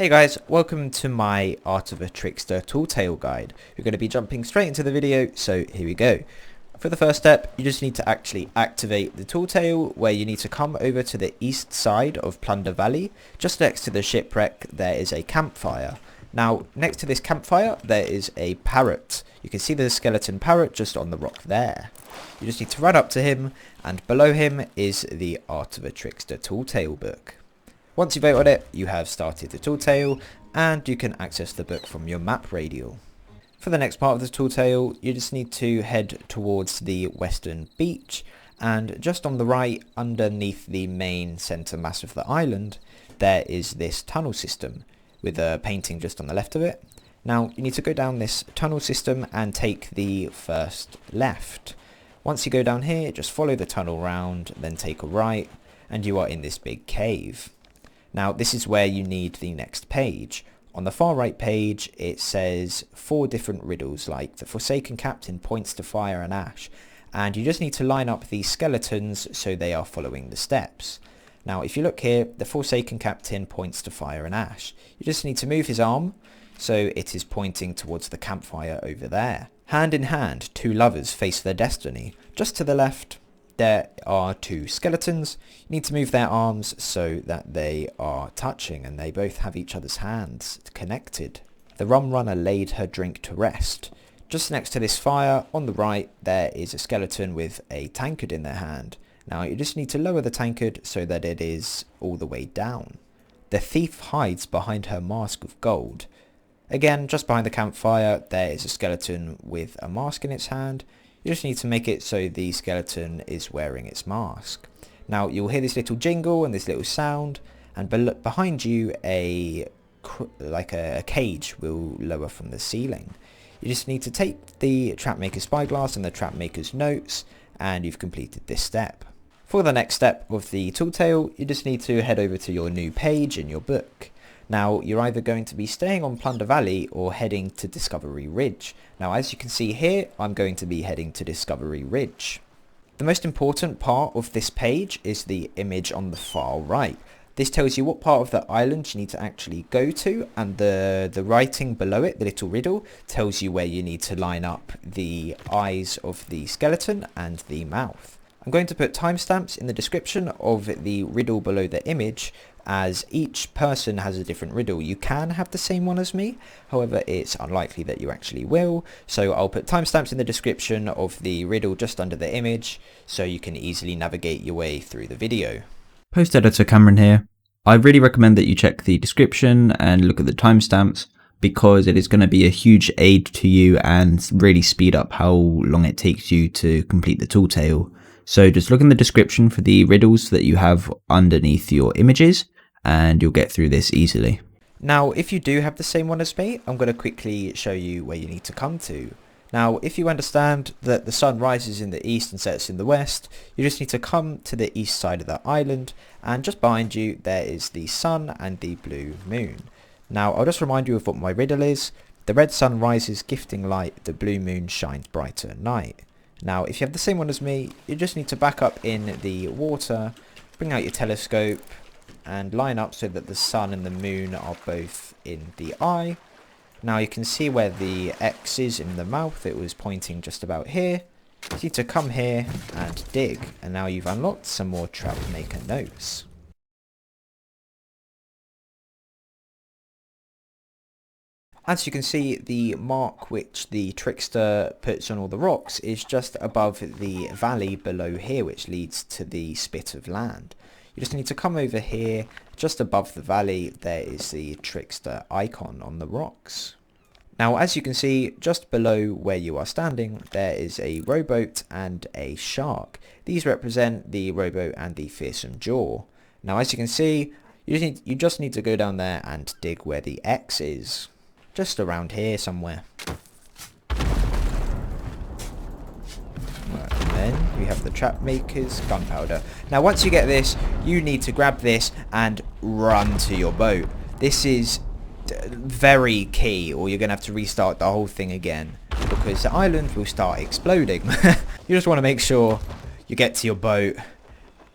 Hey guys, welcome to my Art of a Trickster Tooltail guide. We're going to be jumping straight into the video, so here we go. For the first step, you just need to actually activate the Tooltail, where you need to come over to the east side of Plunder Valley. Just next to the shipwreck there is a campfire. Now next to this campfire there is a parrot. You can see the skeleton parrot just on the rock there. You just need to run up to him, and below him is the Art of a Trickster Tooltail book. Once you vote on it, you have started the Tooltail, and you can access the book from your map radial. For the next part of the Tooltail, you just need to head towards the western beach, and just on the right, underneath the main centre mass of the island, there is this tunnel system, with a painting just on the left of it. Now, you need to go down this tunnel system and take the first left. Once you go down here, just follow the tunnel round, then take a right, and you are in this big cave. Now this is where you need the next page. On the far right page it says 4 different riddles, like the Forsaken Captain points to fire and ash, and you just need to line up these skeletons so they are following the steps. Now if you look here, the Forsaken Captain points to fire and ash. You just need to move his arm so it is pointing towards the campfire over there. Hand in hand, 2 lovers face their destiny. Just to the left there are 2 skeletons. You need to move their arms so that they are touching and they both have each other's hands connected. The rum runner laid her drink to rest. Just next to this fire on the right there is a skeleton with a tankard in their hand. Now you just need to lower the tankard so that it is all the way down. The thief hides behind her mask of gold. Again, just behind the campfire there is a skeleton with a mask in its hand. You just need to make it so the skeleton is wearing its mask. Now you'll hear this little jingle and this little sound, and behind you a cage will lower from the ceiling. You just need to take the Trapmaker Spyglass and the Trapmaker's notes, and you've completed this step. For the next step of the Tooltail, you just need to head over to your new page in your book. Now you're either going to be staying on Plunder Valley or heading to Discovery Ridge. Now as you can see here, I'm going to be heading to Discovery Ridge. The most important part of this page is the image on the far right. This tells you what part of the island you need to actually go to, and the writing below it, the little riddle, tells you where you need to line up the eyes of the skeleton and the mouth. I'm going to put timestamps in the description of the riddle below the image, as each person has a different riddle. You can have the same one as me, however it's unlikely that you actually will, so I'll put timestamps in the description of the riddle just under the image so you can easily navigate your way through the video. Post editor Cameron here. I really recommend that you check the description and look at the timestamps, because it is going to be a huge aid to you and really speed up how long it takes you to complete the Tooltail. So just look in the description for the riddles that you have underneath your images, and you'll get through this easily. Now if you do have the same one as me, I'm going to quickly show you where you need to come to. Now if you understand that the sun rises in the east and sets in the west, you just need to come to the east side of the island, and just behind you there is the sun and the blue moon. Now I'll just remind you of what my riddle is. The red sun rises gifting light, the blue moon shines brighter at night. Now if you have the same one as me, you just need to back up in the water, bring out your telescope and line up so that the sun and the moon are both in the eye. Now you can see where the X is in the mouth. It was pointing just about here. You need to come here and dig, and now you've unlocked some more Trapmaker notes. As you can see, the mark which the trickster puts on all the rocks is just above the valley below here, which leads to the spit of land. You just need to come over here. Just above the valley there is the trickster icon on the rocks. Now as you can see, just below where you are standing there is a rowboat and a shark. These represent the rowboat and the fearsome jaw. Now as you can see, you just need to go down there and dig where the X is. Just around here somewhere. And then we have the Trapmaker's gunpowder. Now once you get this, you need to grab this and run to your boat. This is very key, or you're going to have to restart the whole thing again, because the island will start exploding. You just want to make sure you get to your boat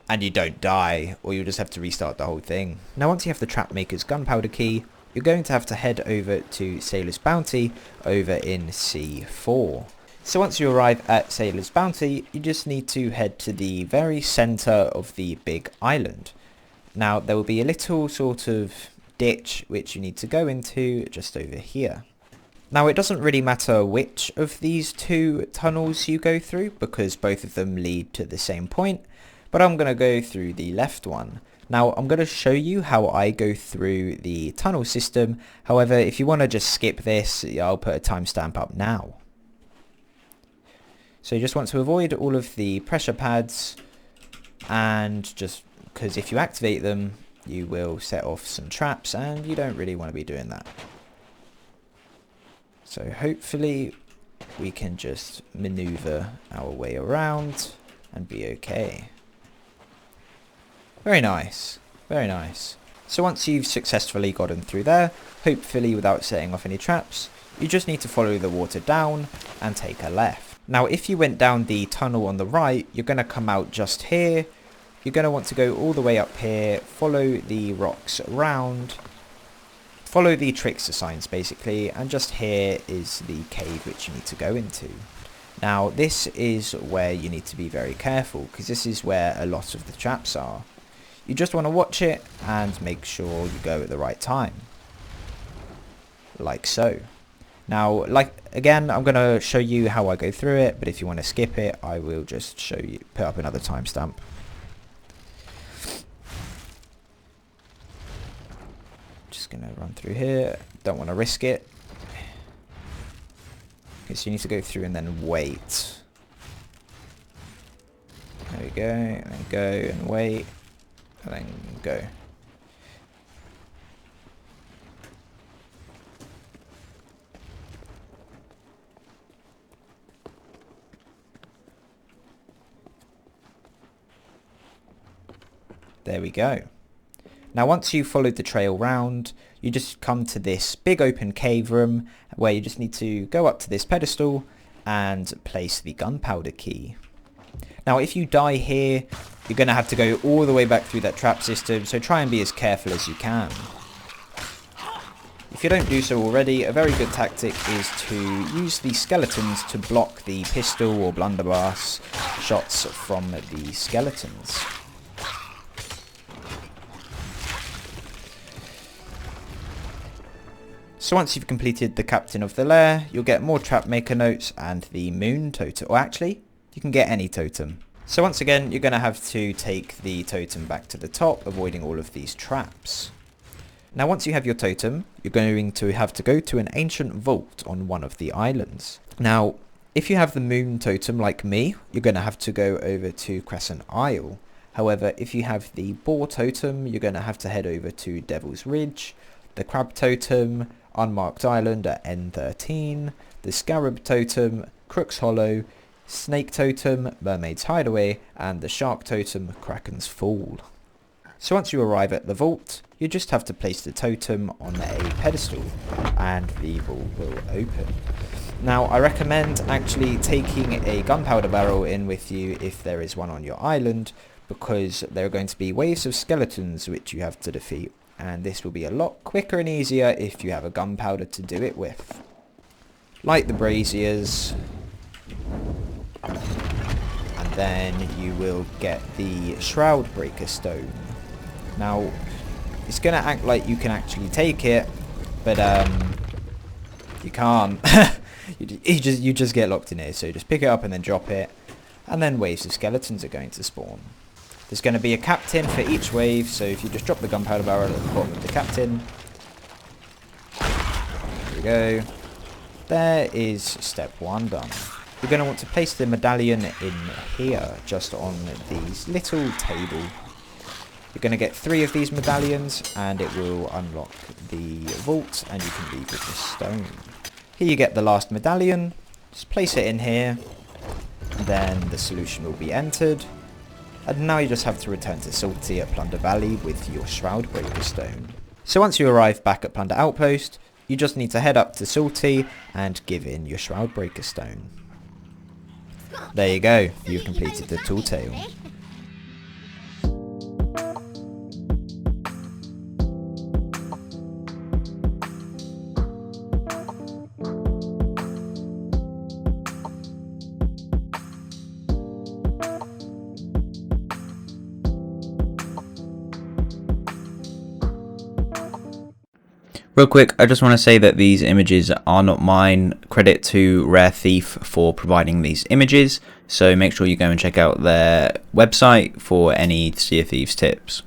and you don't die, or you'll just have to restart the whole thing. Now once you have the Trapmaker's Gunpowder Key, you're going to have to head over to Sailor's Bounty over in C4. So once you arrive at Sailor's Bounty, you just need to head to the very center of the big island. Now there will be a little sort of ditch which you need to go into just over here. Now it doesn't really matter which of these two tunnels you go through because both of them lead to the same point, but I'm going to go through the left one. Now I'm going to show you how I go through the tunnel system. However, if you want to just skip this, I'll put a timestamp up now. So you just want to avoid all of the pressure pads, and just because if you activate them, you will set off some traps, and you don't really want to be doing that. So hopefully we can just maneuver our way around and be okay. Very nice, very nice. So once you've successfully gotten through there, hopefully without setting off any traps, you just need to follow the water down and take a left. Now if you went down the tunnel on the right, you're going to come out just here. You're going to want to go all the way up here, follow the rocks around, follow the trickster signs basically, and just here is the cave which you need to go into. Now this is where you need to be very careful because this is where a lot of the traps are. You just want to watch it and make sure you go at the right time. Like so. Now, again, I'm going to show you how I go through it, but if you want to skip it, I will just show you, put up another timestamp. Just going to run through here. Don't want to risk it. Okay, so you need to go through and then wait. There we go, and then go and wait, and then go. There we go. Now once you've followed the trail round, you just come to this big open cave room where you just need to go up to this pedestal and place the Gunpowder Key. Now if you die here, you're going to have to go all the way back through that trap system, so try and be as careful as you can. If you don't do so already, a very good tactic is to use the skeletons to block the pistol or blunderbuss shots from the skeletons. So once you've completed the Captain of the Lair, you'll get more Trapmaker notes and the Moon Totem. Or actually, you can get any totem. So once again, you're going to have to take the totem back to the top, avoiding all of these traps. Now once you have your totem, you're going to have to go to an ancient vault on one of the islands. Now, if you have the Moon Totem like me, you're going to have to go over to Crescent Isle. However, if you have the Boar Totem, you're going to have to head over to Devil's Ridge, the Crab Totem, Unmarked Island at N13, the Scarab Totem, Crook's Hollow, Snake Totem, Mermaid's Hideaway, and the Shark Totem, Kraken's Fall. So once you arrive at the vault, you just have to place the totem on a pedestal and the vault will open. Now I recommend actually taking a gunpowder barrel in with you if there is one on your island, because there are going to be waves of skeletons which you have to defeat, and this will be a lot quicker and easier if you have a gunpowder to do it with. Light the braziers, and then you will get the Shroudbreaker stone. Now it's going to act like you can actually take it, but you can't. you just get locked in here, so just pick it up and then drop it, and then waves of skeletons are going to spawn. There's going to be a captain for each wave, so if you just drop the gunpowder barrel at the bottom of the captain. There we go. There is step 1 done. You're going to want to place the medallion in here, just on these little table. You're going to get 3 of these medallions, and it will unlock the vault, and you can leave with the stone. Here you get the last medallion. Just place it in here, and then the solution will be entered. And now you just have to return to Salty at Plunder Valley with your Shroudbreaker stone. So once you arrive back at Plunder Outpost, you just need to head up to Salty and give in your Shroudbreaker stone. There you go, you've completed the Tall Tale. Real quick, I just want to say that these images are not mine. Credit to Rare Thief for providing these images, so make sure you go and check out their website for any Sea of Thieves tips.